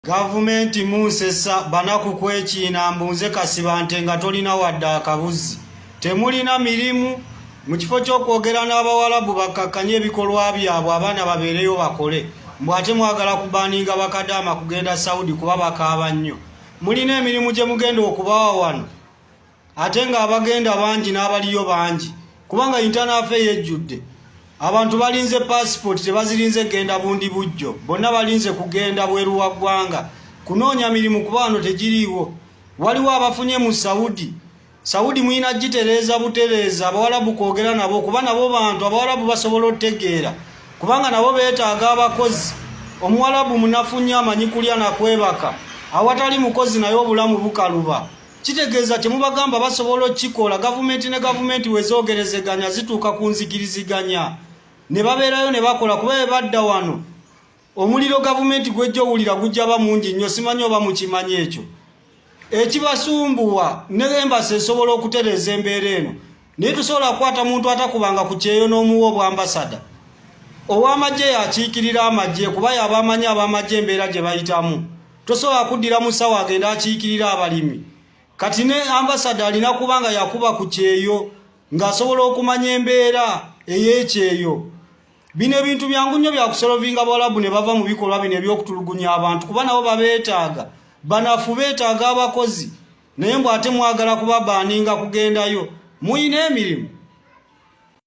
Gavumenti musesa banaku kwekina mbunze kasibante nga tolina wadda akabuzi. Temulina mirimu mu kifo ky'okwogera n'abawalabu bakkakkanye ebikolwa byabwe abaana babeereyo bakole. Mbwate mwagala kubaninga bakadama kugenda Saudi kuba bakaaba nnyo. Mulina emirimu gye mugenda okubawa wano. Ate nga abagenda bangi n'abaliyo bangi. Kubanga intanafe yejjudde. Abantu balinze passport tebazirinze genda bundi bujjo. Bonna balinze kugenda bweru wa ggwanga. Kunoonya mirimu kuba wano tegiriiwo. Waliwo abafunye mu Saudi. Saudi mwina gitereeza butereeza abawalabu kwogera nabo kuba nabo bantu abawalabu basobola otegeera. Kubanga nabo beetaaga abakozi. Omuwalabu munafunye amanyi kulya na kwebaka. Awatali mukozi naye obulamu bukaluba. Kitegeeza temubagamba basobola okikola. Gavumenti ne gavumenti wezoogerezeganya zituuka ku nzikiriziganya. Ne babeerayo ne bakola kuba badda wano. Omuliro gavumenti gwejjo owulira gujja ba mungi nnyo simanyi oba mukimanyi ekyo. Ekibasumbuwa ne embasi esobola okutereeza embeera eno. Naye tusobola kukwata muntu atakubanga ku kyeyo n'omuwa obwambasada. Ow'amagye yakiikirira amagye kuba y'abamanyi ab'amagye embeera gye bayitamu. Tosobola kuddira musawo agenda akiikirira abalimi. Kati ne ambasada alina kubanga yakuba ku kyeyo ng'asobola okumanya embeera ey'ekyeyo. Bino ebintu byangu nnyo bya kusolovinga abawalabu ne bava mu bikolwa bino eby'okutulugunya abantu kuba nabo babeetaaga. Banafu beetaaga abakozi. Naye mbwate mwagala kuba baaninga kugendayo. Muyina emirimu.